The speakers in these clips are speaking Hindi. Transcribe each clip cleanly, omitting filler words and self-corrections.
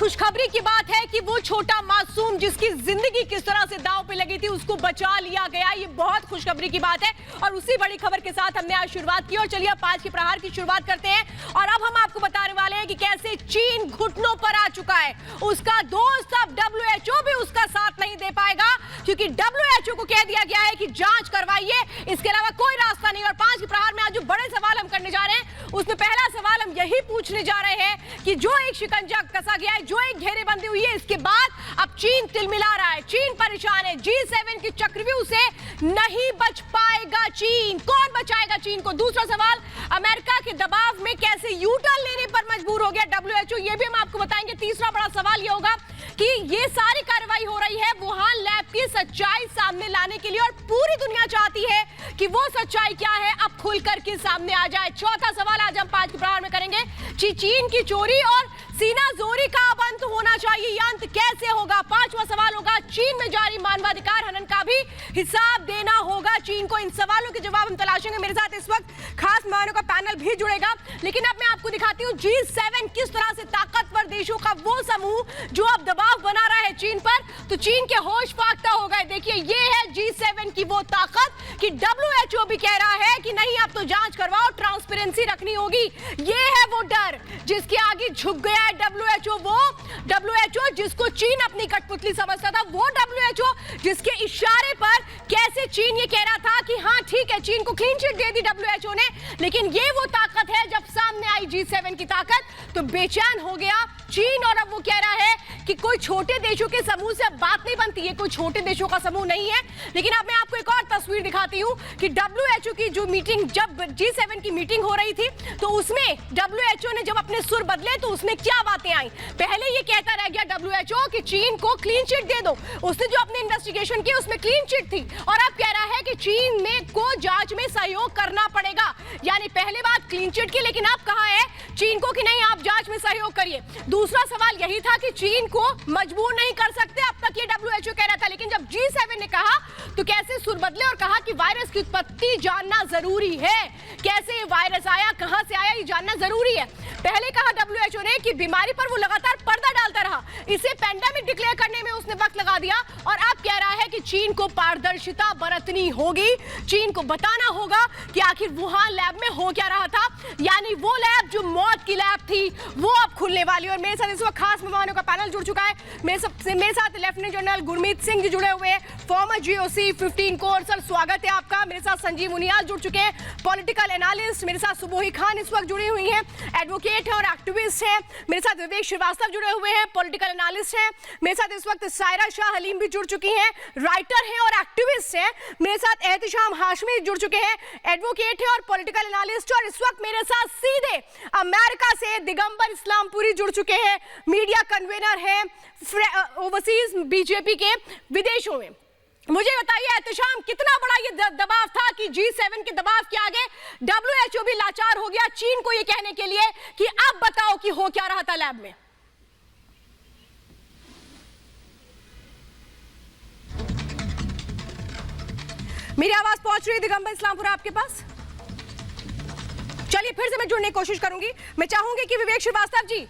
खुशखबरी की बात है कि वो छोटा मासूम जिसकी जिंदगी किस तरह से दांव पे लगी थी उसको बचा लिया गया। ये बहुत खुशखबरी की बात है और उसी बड़ी खबर के साथ हमने आज शुरुआत की और चलिए अब 5 के प्रहार की शुरुआत करते हैं। और अब हम आपको बताने वाले हैं कि कैसे चीन घुटनों पर आ चुका है। उसका दोस्त अब WHO भी उसका साथ नहीं दे पाएगा क्योंकि WHO को कह दिया गया है कि जांच करवाइए, इसके अलावा कोई रास्ता नहीं। और 5 के प्रहार में आज जो बड़े सवाल हम करने जा रहे हैं उसमें पहला सवाल हम यही पूछने जा रहे हैं कि जो एक शिकंजा कसा गया है, जो एक घेरेबंदी हुई है, इसके बाद अब चीन तिलमिला रहा है, चीन परेशान है। G7 की चक्रव्यूह से नहीं बच पाएगा चीन। कौन बचाएगा चीन को? दूसरा सवाल, अमेरिका के दबाव में कैसे यू-टर्न लेने पर मजबूर हो गया WHO, ये भी हम आपको बताएंगे। तीसरा बड़ा सवाल ये होगा कि ये सारी कार्रवाई हो रही है वुहान लैब की सच्चाई सामने लाने के लिए और पूरी दुनिया चाहती है कि वो सच्चाई क्या है अब खुल करके सामने आ जाए। चौथा सवाल आज हम 5 के प्रहार में करेंगे, चीन की चोरी और सीना जोरी का अब अंत होना चाहिए, ये अंत कैसे होगा? पांचवा सवाल होगा, चीन में जारी मानवाधिकार हनन का भी हिसाब देना होगा चीन को। इन सवालों के जवाब हम तलाशेंगे। मेरे साथ इस वक्त खास मेहमानों का पैनल भी जुड़ेगा, लेकिन अब मैं आपको दिखाती हूँ G7 किस तरह से ताकतवर देशों का वो समूह जो अब दबाव बना रहा है चीन पर। तो चीन के होश फाख्ता हो गए। देखिए, ये है G7 की वो ताकत कि WHO भी कह रहा है कि नहीं, अब तो जांच करवाओ, ट्रांसपेरेंसी रखनी होगी। ये है वो डर जिसके आगे झुक गया है WHO। वो WHO जिसको चीन अपनी कठपुतली समझता था, वो WHO जिसके इशारे पर कैसे चीन ये कह रहा था कि हाँ ठीक है, चीन को clean chit they the WHO ने। लेकिन ये वो ताकत है, जब सामने आई G7 की ताकत तो बेचैन हो गया चीन और अब वो कह रहा है कि कोई छोटे देशों के समूह से अब बात नहीं बनती है, कोई छोटे देशों का समूह नहीं है। लेकिन अब मैं आपको एक और तस्वीर दिखाती हूं कि WHO की जो मीटिंग, जब G7 की मीटिंग हो रही थी तो उसमें WHO ने जब अपने सुर बदले तो उसमें क्या बातें आई। पहले ये कहता रह गया WHO कि चीन को क्लीन चिट दे दो, उसने जो अपनी इन्वेस्टिगेशन की उसमें क्लीन चिट थी, और अब कह रहा है कि चीन में को जांच में सहयोग करना पड़ेगा। यानी पहले बात क्लीन चिट की, लेकिन अब कहा है चीन को कि नहीं, आप जांच में सहयोग करिए। दूसरा सवाल यही था कि चीन को मजबूर नहीं कर सकते, अब तक ये WHO कह रहा था। लेकिन जब G7 ने कहा तो कैसे सुर बदले और कहा कि वायरस की उत्पत्ति जानना जरूरी है, कैसे ये वायरस आया, कहां से आया, ये जानना जरूरी है। पहले कहा WHO ने कि बीमारी पर वो लगातार पर्दा डालता रहा, इसे पैंडेमिक डिक्लेयर करने में उसने वक्त लगा दिया, और अब कह रहा है कि चीन को पारदर्शिता बरतनी होगी, चीन को बताना होगा कि आखिर वुहान लैब में हो क्या रहा था। यानी वो लैब जो मौत की लैब थी वो अब खुलने वाली है। और मेरे साथ इस वक्त खास मेहमानों का पैनल जुड़ चुका है। मेरे साथ लेफ्टिनेंट जनरल गुरमीत सिंह जी जुड़े हुए हैं, फॉर्मर GOC 15 कोर। सर स्वागत है आपका। मेरे साथ संजीव मुनियाल जुड़ चुके हैं, पॉलिटिकल एनालिस्ट। मेरे साथ सुबोही खान इस वक्त जुड़ी हुई हैं, एडवोकेट है और एक्टिविस्ट हैं। मेरे साथ विवेक श्रीवास्तव जुड़े हुए हैं, पॉलिटिकल एनालिस्ट हैं। मेरे साथ इस वक्त सायरा शाह हलीम भी जुड़ चुकी हैं, राइटर हैं और एक्टिविस्ट हैं। मेरे साथ एहतिशाम हाशमी जुड़ चुके हैं, एडवोकेट है और पॉलिटिकल एनालिस्ट। और इस वक्त मेरे साथ सीधे अमेरिका से दिगंबर इस्लामपुरी जुड़ चुके हैं, मीडिया कन्वीनर हैं ओवरसीज BJP के विदेशों में। मुझे बताइए एहतिशाम, कितना बड़ा ये दबाव था कि G7 के दबाव के आगे WHO भी लाचार हो गया चीन को ये कहने के लिए कि अब बताओ कि हो क्या रहा था लैब में? मेरी आवाज पहुंच रही है दिगंबर इस्लामपुरा आपके पास? चलिए फिर से मैं जुड़ने की कोशिश करूंगी। मैं चाहूंगी कि विवेक श्रीवास्तव जी,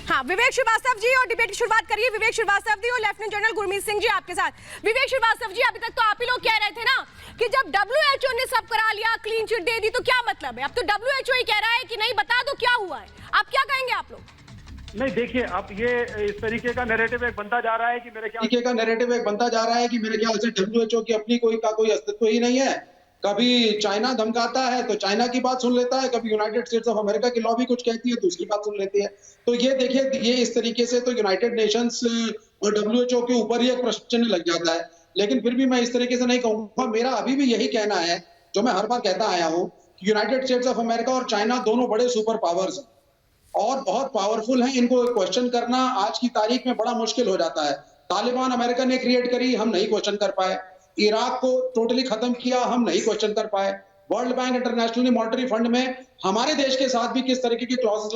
हाँ विवेक श्रीवास्तव जी, और डिबेट की शुरुआत करिए। विवेक श्रीवास्तव जी और लेफ्टिनेंट जनरल गुरमीत सिंह जी आपके साथ। विवेक श्रीवास्तव जी, अभी तक तो आप ही लोग कह रहे थे ना कि जब WHO ने सब करा लिया, क्लीन चिट दे दी, तो क्या मतलब है? अब तो WHO ही कह रहा है कि नहीं, बता दो क्या हुआ है। आप क्या कहेंगे आप लोग? नहीं देखिए, अब ये इस तरीके का नैरेटिव एक बनता जा रहा है कि मेरे ख्याल से WHO की अपनी कोई अस्तित्व ही नहीं है। कभी चाइना धमकाता है तो चाइना की बात सुन लेता है, कभी यूनाइटेड स्टेट्स ऑफ अमेरिका की लॉबी कुछ कहती है तो उसकी बात सुन लेती है। तो ये देखिए, ये इस तरीके से तो यूनाइटेड नेशंस और WHO के ऊपर ही एक प्रश्न चिन्ह लग जाता है। लेकिन फिर भी मैं इस तरीके से नहीं कहूंगा। मेरा अभी भी यही कहना है जो मैं हर बार कहता आया हूं, यूनाइटेड स्टेट्स ऑफ अमेरिका और चाइना दोनों बड़े सुपर पावर्स हैं और बहुत पावरफुल हैं। इनको क्वेश्चन करना आज की तारीख में बड़ा मुश्किल हो जाता है। तालिबान अमेरिका ने क्रिएट करी, हम नहीं क्वेश्चन कर पाए। इराक को टोटली खत्म किया, हम नहीं क्वेश्चन कर पाए। World bank, international monetary fund में हमारे देश के साथ भी किस तरीके के क्लॉजेस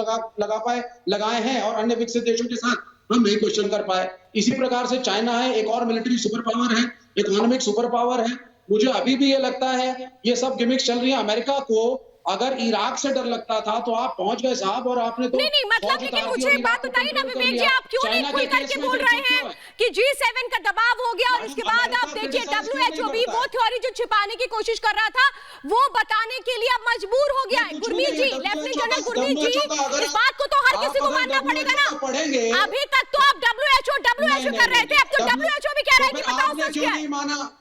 लगाए हैं और अन्य विकसित देशों के साथ हम नहीं क्वेश्चन कर पाए। इसी प्रकार से चाइना है, एक और मिलिट्री सुपर पावर है, इकोनॉमिक सुपर पावर है। मुझे अभी भी ये लगता है ये सब गिमिक्स चल रही है। अमेरिका को अगर इराक से डर लगता था तो आप पहुंच गए साहब, और आपने तो नहीं मतलब, लेकिन मुझे एक बात बताइए ना विवेक जी, आप क्यों नहीं खुल करके बोल रहे हैं कि G7 का दबाव हो गया, और उसके बाद आप देखिए WHO भी वो थ्योरी जो छिपाने की कोशिश कर रहा था वो बताने के लिए अब मजबूर हो गया है। गुरमीत जी, लेफ्टिनेंट जनरल गुरमीत जी, इस बात को तो हर किसी को मानना पड़ेगा ना। अभी तक तो आप WHO कर रहे थे, अब तो WHO भी कह रहा है कि बताओ सच क्या है।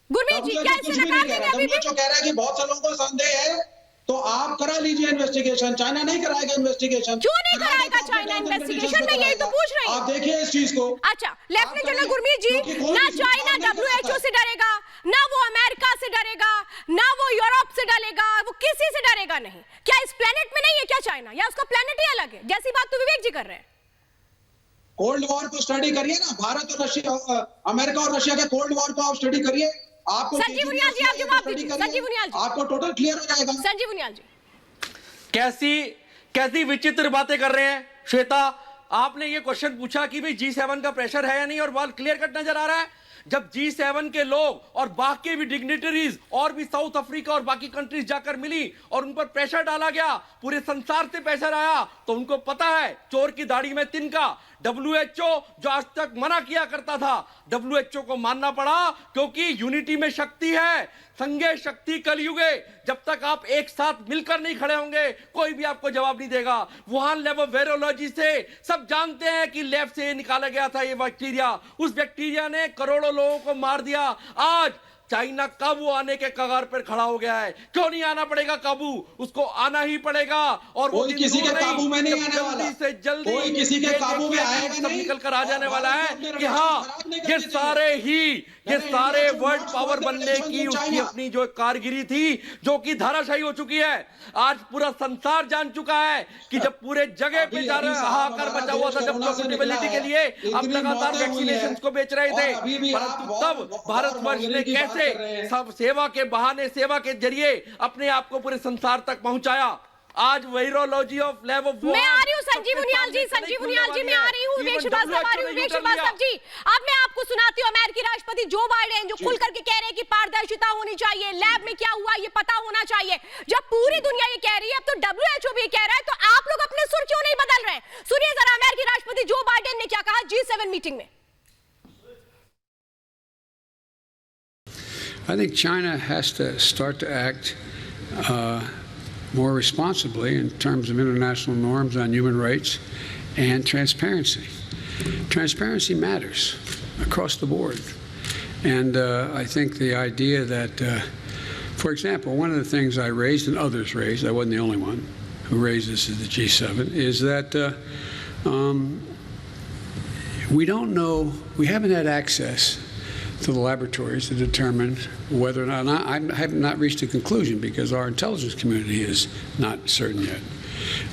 गुरमीत जी, क्या इससे नकार देंगे अभी भी? कह रहा है कि बहुत से लोगों को संदेह है, तो आप करा लीजिए इन्वेस्टिगेशन। चाइना नहीं कराएगा इन्वेस्टिगेशन। क्यों नहीं कराएगा चाइना इन्वेस्टिगेशन? मैं यही तो पूछ रही हूँ। आप देखिए इस चीज को। अच्छा, लेफ्टिनेंट जनरल गुरमीत जी, ना चाइना WHO से डरेगा, ना वो अमेरिका से डरेगा, ना वो यूरोप से डरेगा, वो किसी से डरेगा नहीं। क्या इस प्लेनेट में नहीं है क्या चाइना, या उसका प्लेनेट ही अलग है? जैसी बात तो विवेक जी कर रहे हैं। कोल्ड वॉर को स्टडी करिए ना, भारत और रशिया, अमेरिका और रशिया के कोल्ड वॉर को आप स्टडी करिए। आपको संजीव उनियाल जी, आप जवाब दीजिए। संजीव उनियाल जी, आपको टोटल क्लियर हो जाएगा। संजीव उनियाल जी, कैसी विचित्र बातें कर रहे हैं श्वेता। आपने ये क्वेश्चन पूछा कि भाई G7 का प्रेशर है या नहीं, और बात क्लियर कट नजर आ रहा है। जब G7 के लोग और बाकी भी डिग्निटरीज और भी साउथ अफ्रीका और बाकी कंट्रीज जाकर मिली और उन पर प्रेशर डाला गया, पूरे संसार से प्रेशर आया, तो उनको पता है चोर की दाढ़ी में तिनका। WHO जो आज तक मना किया करता था, WHO को मानना पड़ा, क्योंकि यूनिटी में शक्ति है। संघे शक्ति कलयुगे। जब तक आप एक साथ मिलकर नहीं खड़े होंगे, कोई भी आपको जवाब नहीं देगा। वुहान लैब ऑफ वायरोलॉजी से सब जानते हैं कि लैब से निकाला गया था ये बैक्टीरिया। उस बैक्टीरिया ने करोड़ों लोगों को मार दिया। आज चाइना काबू आने के कगार पर खड़ा हो गया है। क्यों नहीं आना पड़ेगा काबू? उसको आना ही पड़ेगा। और वो कोई किसी के काबू में नहीं आने वाला। जल्दी से जल्दी कोई किसी के काबू में आएगा नहीं। निकल कर आ जाने वाला है कि हाँ, ये सारे वर्ल्ड पावर बनने की उसकी अपनी जो कारगिरी थी, जो कि धाराशाही हो चुकी है। आज पूरा संसार जान चुका है कि जब पूरे जगह पे हाहाकार बचा हुआ था, जब प्रॉफिटेबिलिटी के लिए अब लगातार वैक्सीनेशन को बेच रहे थे, परंतु तब भारतवर्ष ने कैसे सब सेवा के बहाने, सेवा के जरिए अपने आप को पूरे संसार तक पहुंचाया। आज वायरोलॉजी ऑफ लैब ऑफ मैं आ रही हूँ संजीव उनियाल जी, मैं आ रही हूँ। विवेक श्रीवास्तव जी, अब मैं आपको सुनाती हूँ अमेरिकी राष्ट्रपति जो बाइडेन जो खुल करके कह रहे हैं कि पारदर्शिता होनी चाहिए, लैब में क्या हुआ ये पता होना चाहिए। जब पूरी दुनिया ये कह रही है, अब तो WHO भी कह रहा है, तो आप लोग अपने सुर क्यों नहीं बदल रहे हैं? सुनिए जरा अमेरिकी राष्ट्रपति जो बाइडेन ने क्या कहा G7 मीटिंग में। I think China has to start to act more responsibly in terms of international norms on human rights and transparency. Transparency matters across the board. And I think the idea that, for example, one of the things I raised and others raised, I wasn't the only one who raised this at the G7, is that we don't know, we haven't had access to the laboratories to determine whether or not, I have not reached a conclusion because our intelligence community is not certain yet,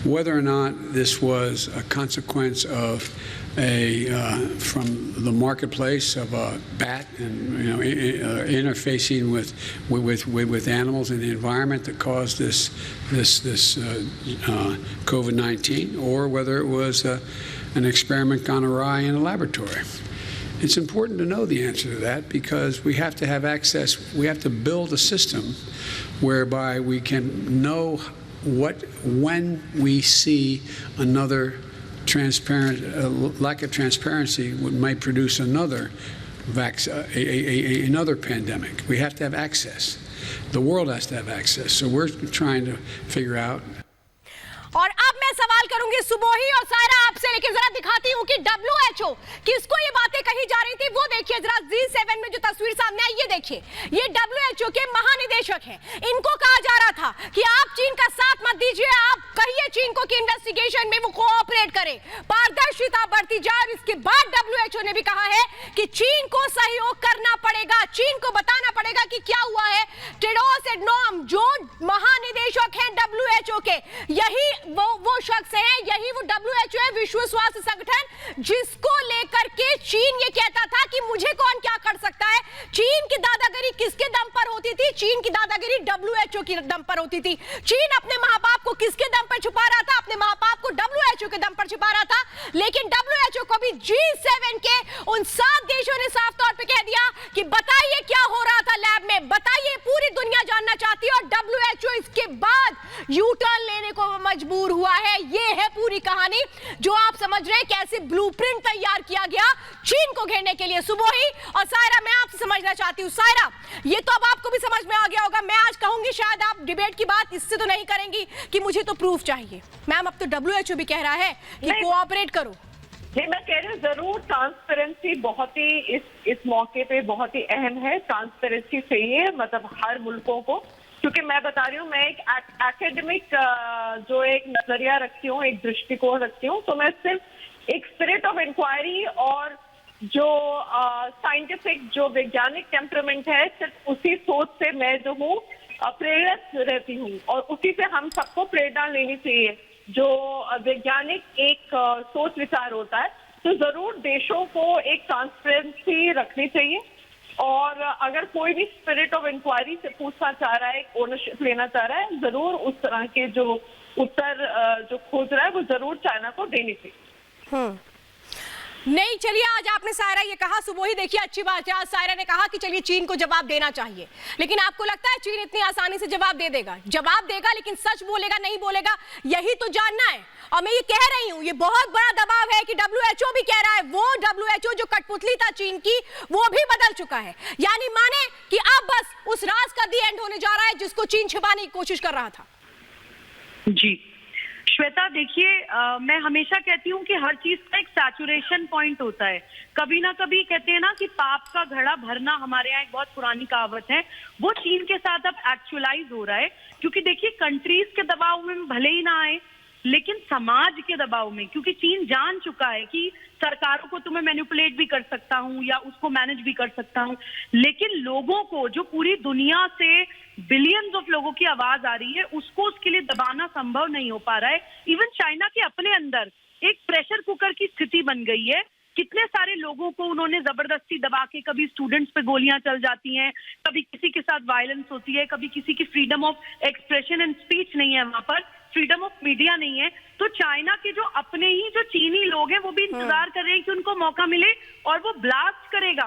whether or not this was a consequence of from the marketplace of a bat and interfacing with animals in the environment that caused this COVID-19, or whether it was an experiment gone awry in a laboratory. It's important to know the answer to that because we have to have access. We have to build a system whereby we can know when we see another lack of transparency might produce another another pandemic. We have to have access. The world has to have access. So we're trying to figure out. और अब मैं सवाल करूंगी सुबोही और सायरा आपसे, लेकिन जरा दिखाती हूं कि WHO किसको ये बातें कही जा रही थी वो देखिए जरा। G7 में जो तस्वीर सामने आई ये देखिए, ये WHO के महानिदेशक हैं। इनको कहा जा रहा था कि आप चीन का साथ मत दीजिए, आप कहिए चीन को कि इन्वेस्टिगेशन में वो कोऑपरेट करे, पारदर्शिता बढ़ती जाए। और इसके बाद WHO ने भी कहा है कि चीन को सहयोग करना पड़ेगा, चीन को बताना पड़ेगा कि क्या हुआ है। टेड्रोस एडनोम जो महानिदेशक हैं WHO के, यही वो शख्स है, यही वो WHO है, विश्व स्वास्थ्य संगठन, जिसको लेकर के चीन ये कहता था कि मुझे कौन क्या कर सकता है। चीन की दादागिरी किसके दम पर होती थी? चीन की दादागिरी WHO के दम पर होती थी। चीन अपने माँ बाप को किसके दम पर छुपा रहा था? अपने माँ बाप को WHO के दम पर छुपा रहा था। लेकिन WHO को भी G7 के उन 7 देशों ने साफ तौर पे कह दिया कि बताइए क्या हो रहा था लैब में, बताइए, पूरी दुनिया जानना चाहती है। और WHO इसके बाद यू टर्न लेने को मजबूर हुआ है। ये है पूरी कहानी जो आप समझ रहे हैं, कैसे ब्लूप्रिंट तैयार किया गया चीन को घेरने के लिए। सुबह ही और सायरा, मैं आपसे समझना चाहती हूँ, सायरा ये तो अब आपको भी समझ में आ गया होगा। मैं आज कहूंगी, शायद आप डिबेट की बात इससे तो नहीं करेंगी कि मुझे तो प्रूफ चाहिए। मैम, अब तो WHO भी कह रहा है कि कोऑपरेट करो। ये मैं कह रही हूँ, जरूर ट्रांसपेरेंसी बहुत ही इस मौके पे बहुत ही अहम है। ट्रांसपेरेंसी चाहिए, मतलब हर मुल्कों को, क्योंकि मैं बता रही हूँ, मैं एक एकेडमिक जो एक नजरिया रखती हूँ, एक दृष्टिकोण रखती हूँ, तो मैं सिर्फ एक स्पिरिट ऑफ इंक्वायरी और जो साइंटिफिक जो वैज्ञानिक टेम्परामेंट है, सिर्फ उसी सोच से मैं जो हूँ प्रेरित रहती हूँ, और उसी से हम सबको प्रेरणा लेनी चाहिए। जो वैज्ञानिक एक सोच विचार होता है, तो जरूर देशों को एक ट्रांसपेरेंसी रखनी चाहिए। और अगर कोई भी स्पिरिट ऑफ इंक्वायरी से पूछना चाह रहा है, ओनरशिप लेना चाह रहा है, जरूर उस तरह के जो उत्तर जो खोज रहा है वो जरूर चाइना को देनी चाहिए। नहीं, चलिए, आज आपने सायरा ये कहा, सुबह ही देखिए अच्छी बात है, आज सायरा ने कहा कि चलिए चीन को जवाब देना चाहिए। लेकिन आपको लगता है चीन इतनी आसानी से जवाब दे देगा? जवाब देगा, लेकिन सच बोलेगा नहीं बोलेगा, यही तो जानना है। और मैं ये कह रही हूँ, ये बहुत बड़ा दबाव है कि WHO भी कह रहा है, वो WHO जो कठपुतली था चीन की, वो भी बदल चुका है। यानी माने कि अब बस उस राज का दी एंड होने जा रहा है जिसको चीन छिपाने की कोशिश कर रहा था। जी श्वेता, देखिए, मैं हमेशा कहती हूँ कि हर चीज का एक सैचुरेशन पॉइंट होता है। कभी ना कभी कहते हैं ना कि पाप का घड़ा भरना, हमारे यहाँ एक बहुत पुरानी कहावत है, वो चीन के साथ अब एक्चुअलाइज हो रहा है। क्योंकि देखिए, कंट्रीज के दबाव में भले ही ना आए, लेकिन समाज के दबाव में, क्योंकि चीन जान चुका है कि सरकारों को तो मैं मैनिपुलेट भी कर सकता हूँ या उसको मैनेज भी कर सकता हूँ, लेकिन लोगों को, जो पूरी दुनिया से बिलियंस ऑफ लोगों की आवाज आ रही है, उसको उसके लिए दबाना संभव नहीं हो पा रहा है। इवन चाइना के अपने अंदर एक प्रेशर कुकर की स्थिति बन गई है। कितने सारे लोगों को उन्होंने जबरदस्ती दबा के, कभी स्टूडेंट्स पे गोलियां चल जाती हैं, कभी किसी के साथ वायलेंस होती है, कभी किसी की freedom of expression and speech नहीं है, वहां पर फ्रीडम ऑफ मीडिया नहीं है। तो चाइना के जो अपने ही जो चीनी लोग हैं, वो भी इंतजार कर रहे हैं कि उनको मौका मिले और वो ब्लास्ट करेगा।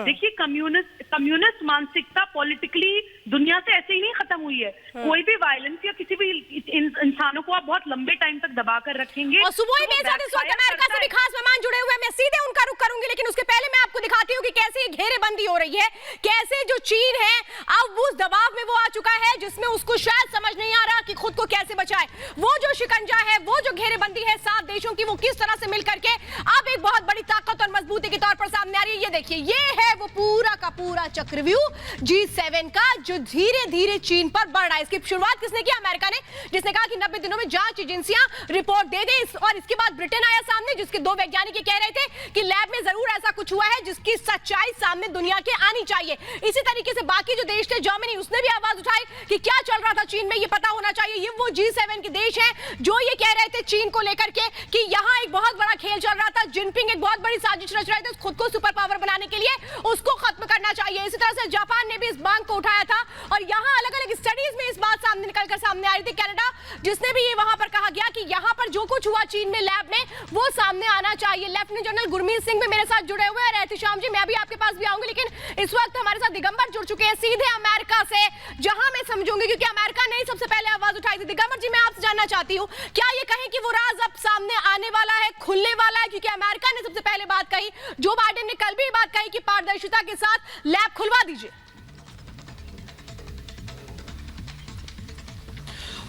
देखिए, कम्युनिस्ट मानसिकता पॉलिटिकली दुनिया से ऐसे ही नहीं खत्म हुई है। कोई भी वायलेंस या किसी भी इंसानों को आप बहुत लंबे टाइम तक दबा कर रखेंगे। और सुबह ही मेरे साथ इस वक्त अमेरिका से भी खास मेहमान जुड़े हुए हैं, मैं सीधे उनका रुख करूंगी, लेकिन उसके पहले मैं आपको दिखाती हूँ कि कैसे घेरेबंदी हो रही है, कैसे जो चीन है अब उस दबाव में वो आ चुका है जिसमें उसको शायद समझ नहीं आ रहा कि खुद को कैसे बचाए। वो जो शिकंजा है, वो जो घेरेबंदी है 7 देशों की, वो किस तरह से मिलकर के अब एक बहुत बड़ी ताकत और मजबूती के तौर पर सामने आ रही है। ये देखिए, ये है वो पूरा का पूरा चक्रव्यूह G7 का, जो धीरे धीरे चीन पर बढ़ रहा है। इसकी शुरुआत किसने की? अमेरिका ने, जिसने कहा कि 90 दिनों में जांच एजेंसियां रिपोर्ट दे दे। और इसके बाद ब्रिटेन आया सामने, जिसके 2 वैज्ञानिक कह रहे थे कि लैब में जरूर ऐसा कुछ हुआ है जिसकी सच्चाई सामने दुनिया के आनी चाहिए। इसी तरीके से बाकी जो देश थे, जर्मनी, उसने भी आवाज उठाई कि क्या चल रहा था चीन में, ये पता होना चाहिए। ये वो G7 के देश हैं जो ये कह रहे थे चीन को लेकर के कि यहां एक बहुत बड़ा खेल चल रहा था। जिनपिंग एक बहुत बड़ी साजिश रच रहे थे खुद को सुपर पावर बनाने के लिए, उसको खत्म करना चाहिए। इसी तरह से जापान ने भी इस मांग को उठाया था और यहां अलग अलग स्टडीज में इस बात सामने निकलकर सामने आ रही थी। कनाडा, जिसने भी ये वहां पर कहा गया कि यहां पर जो कुछ हुआ चीन में लैब में, वो सामने आना चाहिए। लेफ्टिनेंट जनरल गुरमीत सिंह भी मेरे साथ जुड़े हुए हैं। एहतिशाम जी, मैं भी आपके पास भी आऊंगी, लेकिन इस वक्त हमारे साथ दिगंबर जुड़ चुके हैं सीधे अमेरिका से, जहां मैं समझूंगी क्योंकि अमेरिका ने सबसे पहले आवाज उठाई थी। दिगंबर जी, मैं आपसे जानना चाहती हूं, क्या ये कहें कि वो राज अब सामने आने वाला है, खुलने वाला है? क्योंकि अमेरिका ने सबसे पहले बात कही, जो बाइडेन ने कल भी बात कही कि पारदर्शिता के साथ लैब खुलवा दीजिए।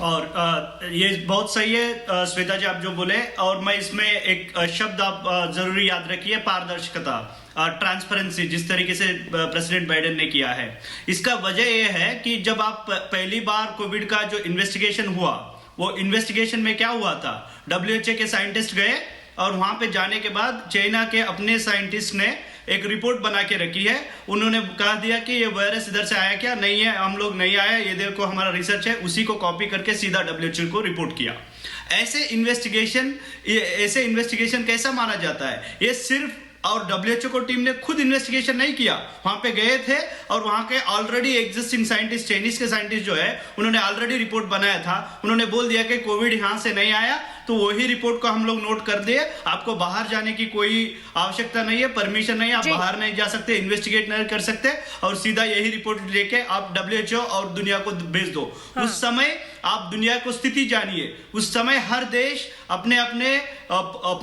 और ये बहुत सही है श्वेता जी, आप जो बोले, और मैं इसमें एक शब्द आप जरूरी याद रखिए, पारदर्शिता, ट्रांसपेरेंसी, जिस तरीके से प्रेसिडेंट बाइडेन ने किया है। इसका वजह यह है कि जब आप पहली बार कोविड का जो इन्वेस्टिगेशन हुआ, वो इन्वेस्टिगेशन में क्या हुआ था, WHO के साइंटिस्ट गए और वहां पे जाने के बाद चाइना के अपने साइंटिस्ट ने एक रिपोर्ट बना के रखी है। उन्होंने कहा दिया कि ये वायरस इधर से आया क्या, नहीं है, हम लोग नहीं आया, ये देखो हमारा रिसर्च है, उसी को कॉपी करके सीधा WHO को रिपोर्ट किया। ऐसे इन्वेस्टिगेशन कैसा माना जाता है? ये सिर्फ, और WHO को टीम ने खुद इन्वेस्टिगेशन नहीं किया, वहां पे गए थे और वहां के ऑलरेडी एग्जिस्टिंग साइंटिस्ट, चाइनीज के साइंटिस्ट जो है, उन्होंने ऑलरेडी रिपोर्ट बनाया था। उन्होंने बोल दिया कि कोविड यहां से नहीं आया, तो वही रिपोर्ट को हम लोग नोट कर दिए। आपको बाहर जाने की कोई आवश्यकता नहीं है, परमिशन नहीं है, आप बाहर नहीं जा सकते, इन्वेस्टिगेट नहीं कर सकते, और सीधा यही रिपोर्ट लेके आप WHO और दुनिया को भेज दो। उस समय आप दुनिया को स्थिति जानिए, उस समय हर देश अपने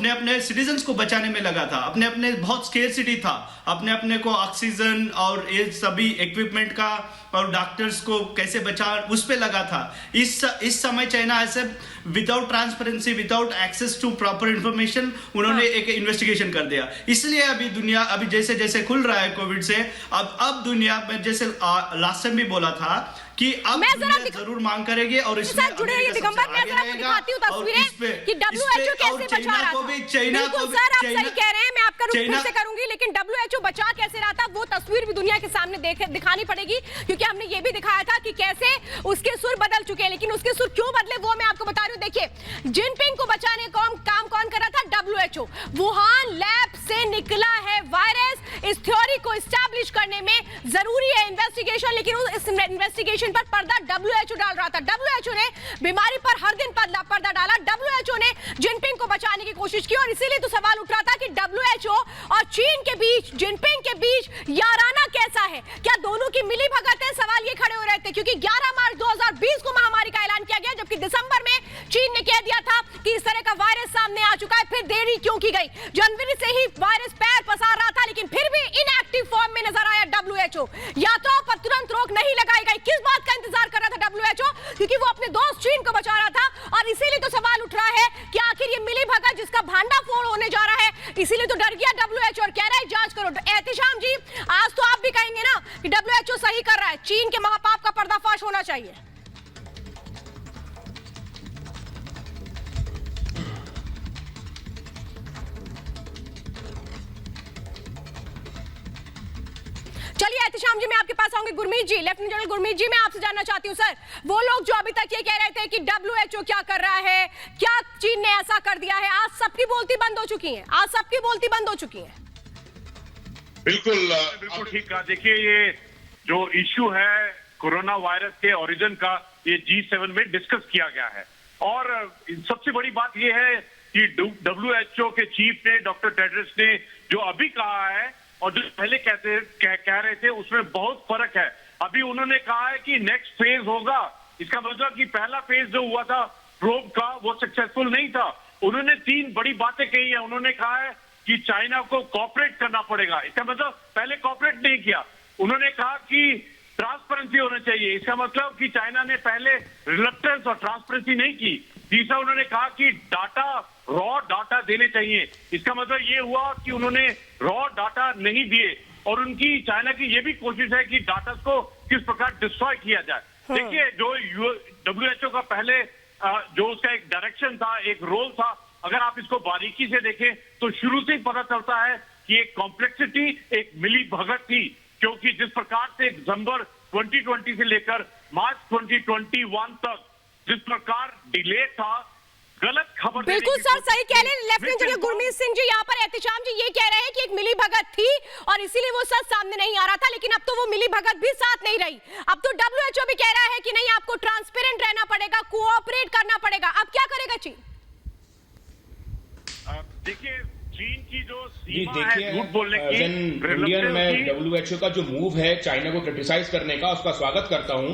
अपने सिटीजन्स को बचाने में लगा था, अपने अपने बहुत स्केर्सिटी था, अपने अपने को ऑक्सीजन और ये सभी इक्विपमेंट का और डॉक्टर्स को कैसे बचा, उस पे लगा था। इस समय चाइना ऐसे without transparency, without access to proper information उन्होंने एक इन्वेस्टिगेशन कर दिया। इसलिए अभी दुनिया अभी जैसे जैसे खुल रहा है कोविड से, अब दुनिया में जैसे लास्ट टाइम भी बोला था कि अब दुनिया जरूर मांग करेगी और इसमें जुड़े रहिए दिगंबर। मैं जरा आपको दिखाती हूं तस्वीरें कि WHO कैसे बचा रहा था। बिल्कुल सर, आप सही कह रहे हैं, मैं आपका रुख फिर से करूंगी, लेकिन WHO बचा कैसे रहा था वो तस्वीर भी दुनिया के सामने दिखानी पड़ेगी, क्योंकि हमने ये भी दिखाया था कि कैसे उसके सुर बदल चुके हैं। लेकिन उसके सुर क्यों बदले वो मैं आपको बता रही हूँ। देखिए, जिनपिंग को बचाने का काम कौन कर रहा था? WHO। वुहान लैब से निकला है वायरस। इस थ्योरी को एस्टैब्लिश करने में जरूरी है इन्वेस्टिगेशन, लेकिन उस इन्वेस्टिगेशन पर पर्दा WHO डाल रहा था। WHO ने बीमारी पर हर दिन पर्दा डाला। WHO ने जिनपिंग को बचाने की कोशिश की, और इसीलिए तो सवाल उठ रहा था कि WHO और चीन के बीच, जिनपिंग के बीच याराना कैसा है? क्या दोनों की मिली भगत है? सवाल ये खड़े हो रहे थे, क्योंकि 11 मार्च 2020 को महामारी का ऐलान किया गया, जबकि दिसंबर में चीन ने कह दिया था कि इस तरह का वायरस सामने आ चुका है। फिर देरी क्यों की गई? जनवरी से ही वायरस पैर पसार रहा था, लेकिन फिर भी इनएक्टिव फॉर्म में नजर आया WHO। यात्राओं पर तुरंत रोक नहीं लगाई गई। किस बात का इंतजार कर रहा था WHO? क्योंकि वो अपने दोस्त चीन को बचा रहा था, और इसीलिए तो सवाल उठ रहा है कि आखिर ये मिली भगत जिसका भांडाफोड़ होने जा रहा है, इसीलिए तो डर गया WHO और कह रहा है जांच करो। एहतिशाम जी, आज तो आप भी कहेंगे ना कि WHO सही कर रहा है, चीन के महापाप का पर्दाफाश होना चाहिए। चलिए एहतिशाम जी, मैं आपके पास आऊंगी। गुरमीत जी, लेफ्टिनेंट जनरल गुरमीत जी, मैं आपसे जानना चाहती हूं सर, वो लोग जो अभी तक ये कह रहे थे कि WHO क्या कर रहा है, क्या चीन ने ऐसा कर दिया है, आज सबकी बोलती बंद हो चुकी है, आज सबकी बोलती बंद हो चुकी है। बिल्कुल ठीक कहा। देखिए, ये जो इश्यू है कोरोना वायरस के ओरिजिन का, ये G7 में डिस्कस किया गया है, और सबसे बड़ी बात ये है कि WHO के चीफ ने, डॉक्टर टेड्रस ने जो अभी कहा है और जो पहले कह रहे थे, उसमें बहुत फर्क है। अभी उन्होंने कहा है कि नेक्स्ट फेज होगा। इसका मतलब कि पहला फेज जो हुआ था प्रोब का, वो सक्सेसफुल नहीं था। उन्होंने 3 बड़ी बातें कही है। उन्होंने कहा है कि चाइना को कॉपरेट करना पड़ेगा। इसका मतलब पहले कॉपरेट नहीं किया। उन्होंने कहा कि ट्रांसपेरेंसी होना चाहिए। इसका मतलब कि चाइना ने पहले रिलक्टेंस और ट्रांसपेरेंसी नहीं की। तीसरा, उन्होंने कहा कि रॉ डाटा देने चाहिए। इसका मतलब ये हुआ कि उन्होंने रॉ डाटा नहीं दिए, और उनकी चाइना की ये भी कोशिश है कि डाटा को किस प्रकार डिस्ट्रॉय किया जाए। देखिए, जो WHO का पहले जो उसका एक डायरेक्शन था, एक रोल था, अगर आप इसको बारीकी से देखें तो शुरू से ही पता चलता है कि एक कॉम्प्लेक्सिटी, एक मिली भगत थी, क्योंकि जिस प्रकार से दिसंबर 2020 से लेकर मार्च 2021 तक जिस प्रकार डिले था, गलत खबर। बिल्कुल सर, सही कह रहे हैं लेफ्टिनेंट जनरल गुरमीत सिंह जी। यहाँ पर एहतिशाम जी ये कह रहे हैं कि एक मिली भगत थी और इसीलिए वो सच सामने नहीं आ रहा था, लेकिन अब तो वो मिली भगत भी साथ नहीं रही। अब तो WHO भी कह रहा है कि नहीं, आपको ट्रांसपेरेंट रहना पड़ेगा, कोऑपरेट करना पड़ेगा। अब क्या करेगा चीन? देखिए, चीन की जो सीमा है झूठ बोलने की, इंडियन में WHO का जो मूव है चाइना को क्रिटिसाइज करने का, उसका स्वागत करता हूं।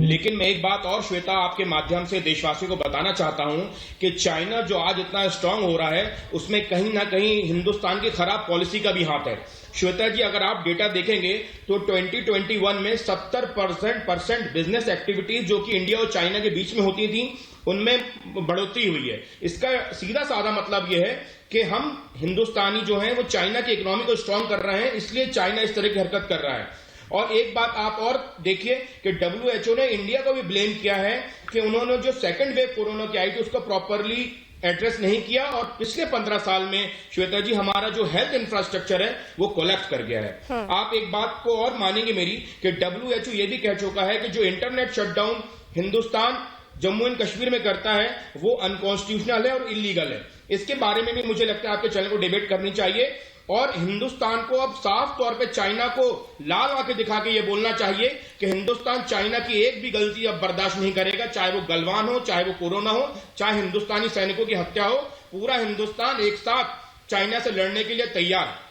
लेकिन मैं एक बात और श्वेता आपके माध्यम से देशवासियों को बताना चाहता हूं कि चाइना जो आज इतना स्ट्रांग हो रहा है, उसमें कहीं ना कहीं हिंदुस्तान की खराब पॉलिसी का भी हाथ है। श्वेता जी, अगर आप डेटा देखेंगे तो 2021 में 70% बिजनेस एक्टिविटीज जो कि इंडिया और चाइना के बीच में होती थी, उनमें बढ़ोतरी हुई है। इसका सीधा साधा मतलब यह है कि हम हिंदुस्तानी जो हैं वो चाइना की इकोनॉमी को स्ट्रांग कर रहे हैं, इसलिए चाइना इस तरह की हरकत कर रहा है। और एक बात आप और देखिए कि WHO ने इंडिया को भी ब्लेम किया है कि उन्होंने जो सेकंड वेव कोरोना की आई थी उसको प्रॉपरली एड्रेस नहीं किया, और पिछले 15 साल में श्वेता जी हमारा जो हेल्थ इंफ्रास्ट्रक्चर है वो कोलैप्स कर गया है। आप एक बात को और मानेंगे मेरी कि WHO ये भी कह चुका है कि जो internet shutdown Hindustan Jammu and Kashmir में करता है वो अनकॉन्स्टिट्यूशनल है और इलीगल है। इसके बारे में भी मुझे लगता है आपके चैनल को डिबेट करनी चाहिए। और हिंदुस्तान को अब साफ तौर पे चाइना को लाल आंखें दिखा के ये बोलना चाहिए कि हिंदुस्तान चाइना की एक भी गलती अब बर्दाश्त नहीं करेगा, चाहे वो गलवान हो, चाहे वो कोरोना हो, चाहे हिंदुस्तानी सैनिकों की हत्या हो। पूरा हिंदुस्तान एक साथ चाइना से लड़ने के लिए तैयार है।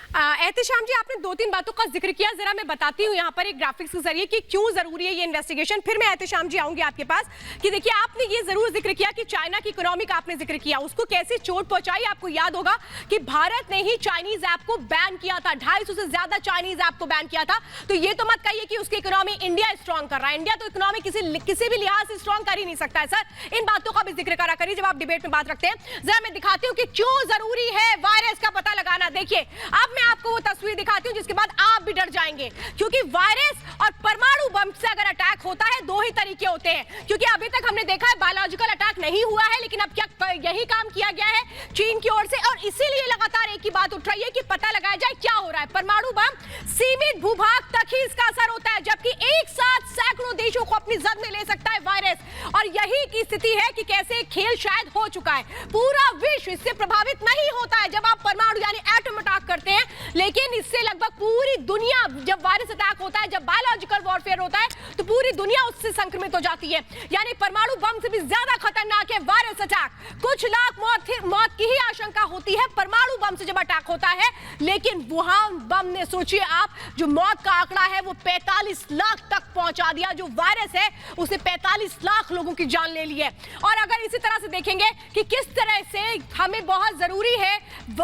एहतेशाम जी, आपने 2-3 बातों का जिक्र किया, जरा मैं बताती हूँ यहाँ पर एक ग्राफिक्स के जरिए कि क्यों जरूरी है ये इन्वेस्टिगेशन। फिर मैं एहतेशाम जी आऊंगी आपके पास कि देखिए, आपने ये जरूर जिक्र किया कि चाइना की इकोनॉमी का आपने जिक्र किया, उसको कैसे चोट पहुंचाई। आपको याद होगा कि भारत ने ही चाइनीज ऐप को बैन किया था, 250 से ज्यादा चाइनीज ऐप को बैन किया था। तो ये तो मत कहिए कि उसकी इकोनॉमी इंडिया स्ट्रॉन्ग कर रहा है। इंडिया तो इकोनॉमी किसी भी लिहाज से स्ट्रॉन्ग कर ही नहीं सकता है। सर, इन बातों का भी जिक्र करा करिए जब आप डिबेट में बात रखते हैं। जरा मैं दिखाती हूँ कि क्यों जरूरी है वायरस का पता लगाना। देखिए, अब मैं आपको वो तस्वीर दिखाती हूं जिसके बाद आप भी डर जाएंगे, क्योंकि वायरस और परमाणु बम से अगर अटैक होता है, दो ही तरीके होते हैं। क्योंकि अभी तक हमने देखा है बायोलॉजिकल अटैक नहीं हुआ है, लेकिन अब क्या यही काम किया गया है चीन की ओर से, और इसीलिए लगातार एक ही बात उठ रही है कि पता लगाया जाए क्या हो रहा है। परमाणु बम सीमित भूभाग तक ही इसका असर होता है, जबकि एक साथ सैकड़ों देशों को अपनी जद में ले सकता है वायरस। और यही की स्थिति है कि कैसे खेल शायद हो चुका है। पूरा विश्व इससे प्रभावित नहीं होता है जब आप परमाणु यानी एटम अटैक करते हैं, लेकिन इससे लगभग पूरी दुनिया, जब वायरस अटैक होता है, जब बायोलॉजिकल वॉरफेयर होता है, तो पूरी दुनिया उससे संक्रमित हो जाती है। यानी परमाणु बम से भी ज्यादा खतरनाक है वायरस अटैक। कुछ लाख मौत की ही आशंका होती है परमाणु बम से जब अटैक होता है, लेकिन वुहान बम ने, सोचिए आप, जो मौत का आंकड़ा है वो 45 लाख तक पहुंचा दिया। जो वायरस है उसने 45 लाख लोगों की जान ले ली है। और अगर इसी तरह से देखेंगे कि किस तरह से हमें बहुत जरूरी है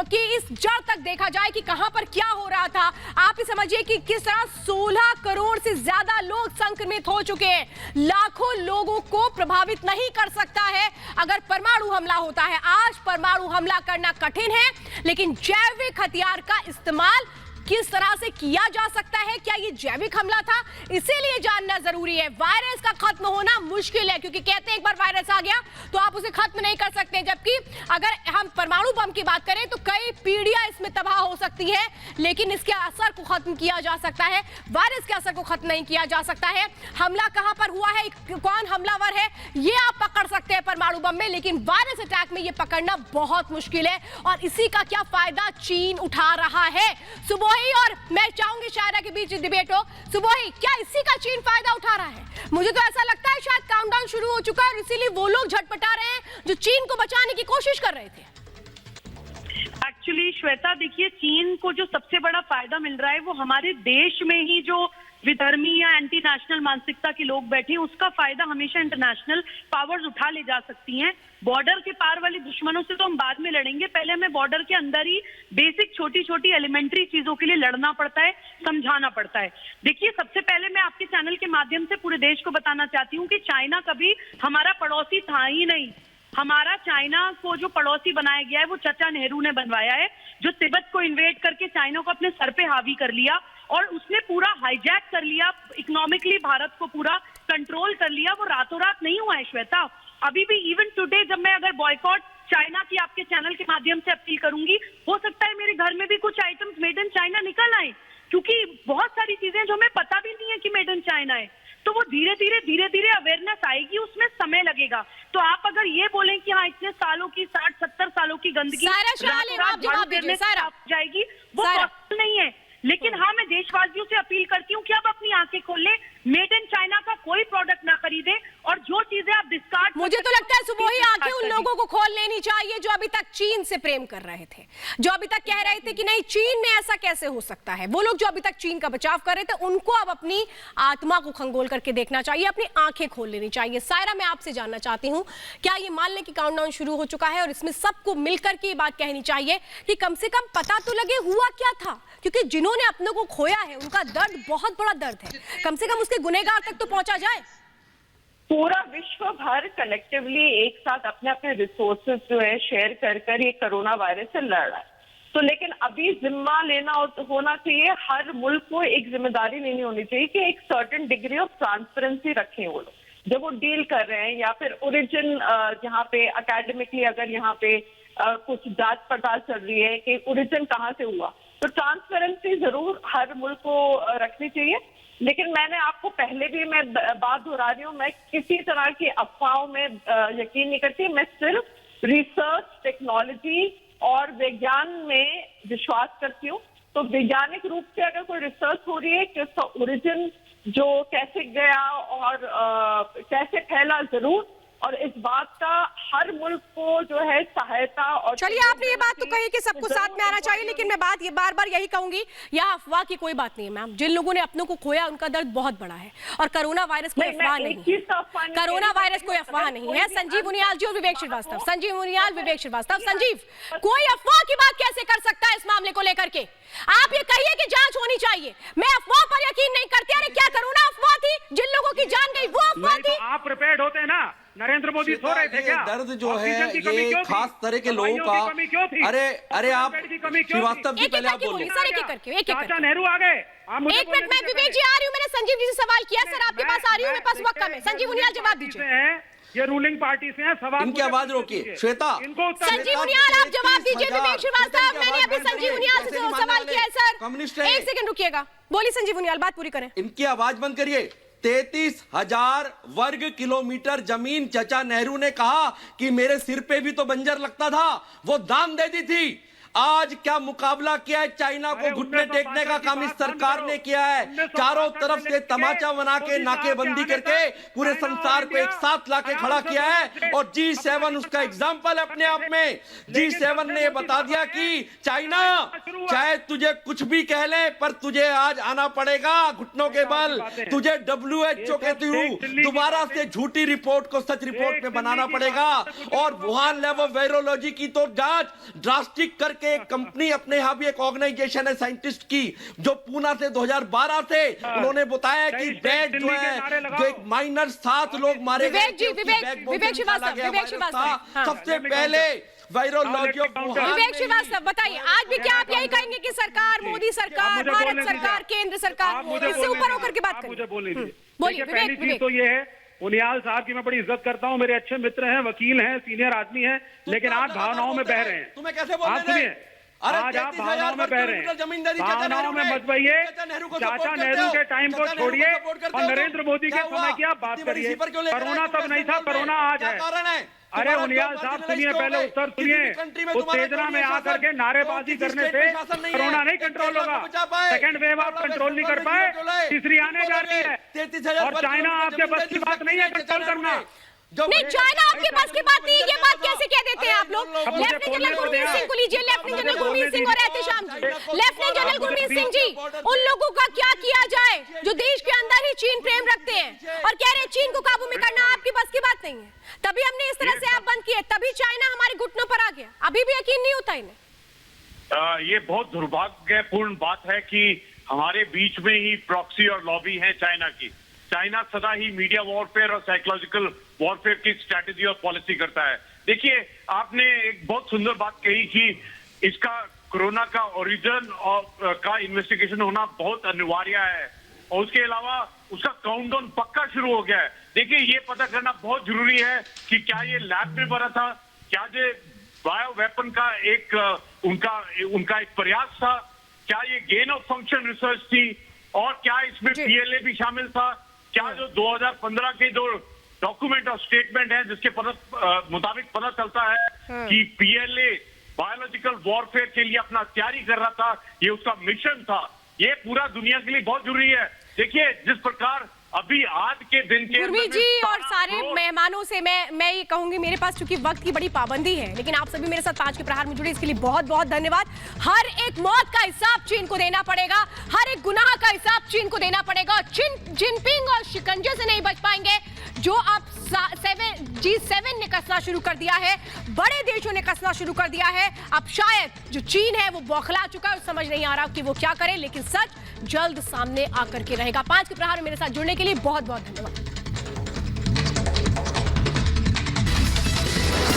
कि इस जड़ तक देखा जाए कि कहां पर क्या हो रहा था। आप ही समझिए कि किस तरह 16 करोड़ से ज्यादा लोग संक्रमित हो चुके हैं। लाखों लोगों को प्रभावित नहीं कर सकता है अगर परमाणु हमला होता है। आज परमाणु हमला करना कठिन है, लेकिन जैविक हथियार का इस्तेमाल किस तरह से किया जा सकता है, क्या ये जैविक हमला था, इसीलिए जानना जरूरी है। वायरस का खत्म होना मुश्किल है, क्योंकि कहते हैं एक बार वायरस आ गया तो आप उसे खत्म नहीं कर सकते, जबकि अगर हम परमाणु बम की बात करें तो कई पीढ़ियां इसमें तबाह हो सकती है, लेकिन इसके असर को खत्म किया जा सकता है। वायरस के असर को खत्म नहीं किया जा सकता है। हमला कहां पर हुआ है, कौन हमलावर है, ये आप पकड़ सकते हैं परमाणु बम में, लेकिन वायरस अटैक में ये पकड़ना बहुत मुश्किल है। और इसी का क्या फायदा चीन उठा रहा है। सुबह और मैं चाहूंगी शायरा के बीच डिबेट हो। सुबोही, क्या इसी का चीन फायदा उठा रहा है? मुझे तो ऐसा लगता है शायद काउंटडाउन शुरू हो चुका है और इसीलिए वो लोग झटपटा रहे हैं जो चीन को बचाने की कोशिश कर रहे थे। एक्चुअली श्वेता, देखिए, चीन को जो सबसे बड़ा फायदा मिल रहा है वो हमारे देश में ही जो विधर्मी या एंटी नेशनल मानसिकता के लोग बैठे हैं, उसका फायदा हमेशा इंटरनेशनल पावर्स उठा ले जा सकती हैं। बॉर्डर के पार वाले दुश्मनों से तो हम बाद में लड़ेंगे, पहले हमें बॉर्डर के अंदर ही बेसिक छोटी छोटी एलिमेंट्री चीजों के लिए लड़ना पड़ता है, समझाना पड़ता है। देखिए, सबसे पहले मैं आपके चैनल के माध्यम से पूरे देश को बताना चाहती हूँ कि चाइना कभी हमारा पड़ोसी था ही नहीं। हमारा चाइना को जो पड़ोसी बनाया गया है वो चाचा नेहरू ने बनवाया है, जो तिब्बत को इन्वेड करके चाइना को अपने सर पे हावी कर लिया और उसने पूरा हाईजैक कर लिया, इकोनॉमिकली भारत को पूरा कंट्रोल कर लिया। वो रातों रात नहीं हुआ है श्वेता। अभी भी इवन टुडे जब मैं अगर बॉयकॉट चाइना की आपके चैनल के माध्यम से अपील करूंगी, हो सकता है मेरे घर में भी कुछ आइटम्स मेड इन चाइना निकल आए, क्योंकि बहुत सारी चीजें जो हमें पता भी नहीं है कि मेड इन चाइना है। तो वो धीरे धीरे अवेयरनेस आएगी, उसमें समय लगेगा। तो आप अगर ये बोलें कि हाँ इतने सालों की 60-70 सालों की गंदगी जाएगी, वो पॉसिबल नहीं है। लेकिन हाँ, मैं देशवासियों से अपील करती हूँ कि आप अपनी आंखें खोल लें, मेड इन चाइना का कोई प्रोडक्ट ना खरीदें और जो चीजें आप डिस्कार्ड, मुझे तो लगता है सुबह ही आंखें उन लोगों को खोल लेनी चाहिए जो अभी तक चीन से प्रेम कर रहे थे, जो अभी तक कह रहे थे कि नहीं चीन में ऐसा कैसे हो सकता है। वो लोग जो अभी तक चीन का बचाव कर रहे थे, उनको अब अपनी आत्मा को खंगोल करके देखना चाहिए, अपनी आंखें खोल लेनी चाहिए। सायरा, मैं आपसे जानना चाहती हूँ, क्या ये मान लें कि काउंटडाउन शुरू हो चुका है और इसमें सबको मिलकर के ये बात कहनी चाहिए कि कम से कम पता तो लगे हुआ क्या था, क्योंकि जिन्होंने अपनों को खोया है उनका दर्द बहुत बड़ा दर्द है, कम से कम उसके गुनहगार तक तो पहुंचा जाए। पूरा विश्व भर कलेक्टिवली एक साथ अपने अपने रिसोर्सेज जो है शेयर कर ये कोरोना वायरस से लड़ रहा है। तो लेकिन अभी जिम्मा लेना होना चाहिए, हर मुल्क को एक जिम्मेदारी लेनी होनी चाहिए कि एक सर्टेन डिग्री ऑफ ट्रांसपेरेंसी रखें वो लोग जब वो डील कर रहे हैं, या फिर ओरिजिन यहाँ पे अकेडमिकली अगर यहाँ पे कुछ जांच पड़ताल चल रही है कि ओरिजिन कहाँ से हुआ, तो ट्रांसपेरेंसी जरूर हर मुल्क को रखनी चाहिए। लेकिन मैंने आपको पहले भी मैं बात दोहरा रही हूँ, मैं किसी तरह की अफवाहों में यकीन नहीं करती। मैं सिर्फ रिसर्च, टेक्नोलॉजी और विज्ञान में विश्वास करती हूँ। तो वैज्ञानिक रूप से अगर कोई रिसर्च हो रही है कि उसका ओरिजिन जो कैसे गया और कैसे फैला, जरूर, और इस बात का हर मुल्क को जो है सहायता। और चलिए, आपने ये बात तो कही कि सबको साथ में आना चाहिए, लेकिन मैं बात ये बार बार यही कहूंगी, यहाँ अफवाह की कोई बात नहीं है मैम। जिन लोगों ने अपनों को खोया उनका दर्द बहुत बड़ा है, और कोरोना वायरस कोई अफवाह नहीं है। कोरोना वायरस कोई अफवाह नहीं है। संजीव उनियाल जी और विवेक श्रीवास्तव, संजीव उनियाल, विवेक श्रीवास्तव। संजीव, कोई अफवाह की बात कैसे कर सकता है इस मामले को लेकर के? आप ये कहिए कि जांच होनी चाहिए, मैं अफवाह पर यकीन नहीं करती। अरे क्या कोरोना अफवाह थी? जिन लोगों की जान गई वो अफवाह थी? आप प्रिपेयर्ड होते हैं ना? नरेंद्र मोदी सो रहे थे क्या? दर्द जो है ये खास तरह के लोगों का। अरे आप श्रीवास्तव जी पहले आप बोलिए। चाचा नेहरू आ गए। एक मिनट, मैं विवेक जी आ रही हूँ। मैंने संजीव जी से सवाल किया, सर आपके पास आ रही हूँ, मेरे पास वक्त कम है। संजीव उनियाल जवाब दीजिए। ये रूलिंग पार्टी से हैं, सवाल इनकी आवाज रोकिए। श्वेता, संजीव उनियाल आप जवाब दीजिए। विवेक श्रीवास्तव, मैंने अभी संजीव उनियाल से सवाल किया है सर। एक सेकंड रुकिएगा, बोलिए संजीव उनियाल, बात पूरी करें। इनकी आवाज बंद करिए। 33,000 वर्ग किलोमीटर जमीन चाचा नेहरू ने कहा कि मेरे सिर पे भी तो बंजर लगता था, वो दान दे दी थी। आज क्या मुकाबला किया है? चाइना को घुटने टेकने का काम इस सरकार ने किया है। चारों तरफ से तमाचा बना के, नाकेबंदी करके पूरे संसार को एक साथ लाके खड़ा किया है। और G7 उसका एग्जाम्पल है अपने आप में। G7 ने बता दिया कि चाइना, चाहे तुझे कुछ भी कह ले, पर तुझे आज आना पड़ेगा घुटनों के बल। तुझे WHO के थ्रू दोबारा से झूठी रिपोर्ट को सच रिपोर्ट में बनाना पड़ेगा। और वुहान लैब ऑफ वायरोलॉजी की तो जांच ड्रास्टिक करके एक कंपनी, अपने यहां भी एक ऑर्गेनाइजेशन है साइंटिस्ट की, जो पूना से 2012 से उन्होंने बताया कि बेड जो है, जो एक माइनर 7 लोग मारे गए, विवेक श्रीवास्तव सबसे पहले वायरोलॉजी ऑफ वुहान। विवेक श्रीवास्तव बताइए, आज भी क्या आप यही कहेंगे कि सरकार, मोदी सरकार, भारत सरकार, केंद्र सरकार इससे ऊपर होकर के बात करें? मुझे बोलने दीजिए। बोलिए पहली चीज तो ये है, उनियाल साहब की मैं बड़ी इज्जत करता हूं, मेरे अच्छे मित्र हैं, वकील हैं, सीनियर आदमी हैं, लेकिन आज भावनाओं में बह रहे हैं। तुम्हें कैसे बोलने आप सुनिए, आज आप भावनाओं में बह रहे हैं, भावनाओं में मत बहिए। चाचा नेहरू के टाइम को छोड़िए और नरेंद्र मोदी के समय की आप बात करिए। कोरोना तब नहीं था, कोरोना आज है। अरे उनियाल साहब सुनिए, पहले उत्तर सुनिए। उत्तेजना में आकर के नारेबाजी करने से कोरोना नहीं कंट्रोल होगा। सेकंड वेव आप कंट्रोल नहीं कर पाए, तीसरी आने जा रही है। और चाइना आपके बस की बात नहीं है कंट्रोल करना। नहीं, चाइना आपके पास की बात नहीं। ये बात कैसे कह देते हैं आप लोग? लेफ्टिनेंट जनरल गुरमीत सिंह को लीजिए, लेफ्टिनेंट जनरल गुरमीत सिंह और एहतेशाम जी। लेफ्टिनेंट जनरल गुरमीत सिंह जी, उन लोगों का क्या किया जाए जो देश के अंदर ही चीन प्रेम रखते हैं और कह रहे हैं चीन को काबू में करना आपकी बस की बात नहीं है। तभी हमने इस तरह से ऐप बंद किए, तभी चाइना हमारे घुटनों पर आ गया। अभी भी यकीन नहीं होता इन्हें। ये बहुत दुर्भाग्यपूर्ण बात है कि हमारे बीच में ही प्रॉक्सी और लॉबी है चाइना की। चाइना सदा ही मीडिया वॉरफेयर और साइकोलॉजिकल वॉरफेयर की स्ट्रैटेजी और पॉलिसी करता है। देखिए, आपने एक बहुत सुंदर बात कही कि इसका कोरोना का ओरिजिन और का इन्वेस्टिगेशन होना बहुत अनिवार्य है, और उसके अलावा उसका काउंटडाउन पक्का शुरू हो गया है। देखिए, ये पता करना बहुत जरूरी है कि क्या ये लैब में बना था, क्या ये बायो वेपन का एक उनका एक प्रयास था, क्या ये गेन ऑफ फंक्शन रिसर्च थी, और क्या इसमें PLA भी शामिल था, क्या जो 2015 के जो डॉक्यूमेंट और स्टेटमेंट है जिसके मुताबिक पता चलता है कि PLA बायोलॉजिकल वॉरफेयर के लिए अपना तैयारी कर रहा था, ये उसका मिशन था। ये पूरा दुनिया के लिए बहुत जरूरी है। देखिए, जिस प्रकार अभी आज के दिन के गुरमीत जी और सारे मेहमानों से मैं ये कहूंगी, मेरे पास चूंकि वक्त की बड़ी पाबंदी है, लेकिन आप सभी मेरे साथ 5 के प्रहार में जुड़े, इसके लिए बहुत बहुत धन्यवाद। हर एक मौत का हिसाब चीन को देना पड़ेगा, हर एक गुनाह का हिसाब चीन को देना पड़ेगा। जिनपिंग और शिकंजे से नहीं बच पाएंगे, जो अब G7 ने कसना शुरू कर दिया है, बड़े देशों ने कसना शुरू कर दिया है। अब शायद जो चीन है वो बौखला चुका है और समझ नहीं आ रहा कि वो क्या करे, लेकिन सच जल्द सामने आकर के रहेगा। 5 के प्रहार में मेरे साथ जुड़ने के लिए बहुत बहुत धन्यवाद।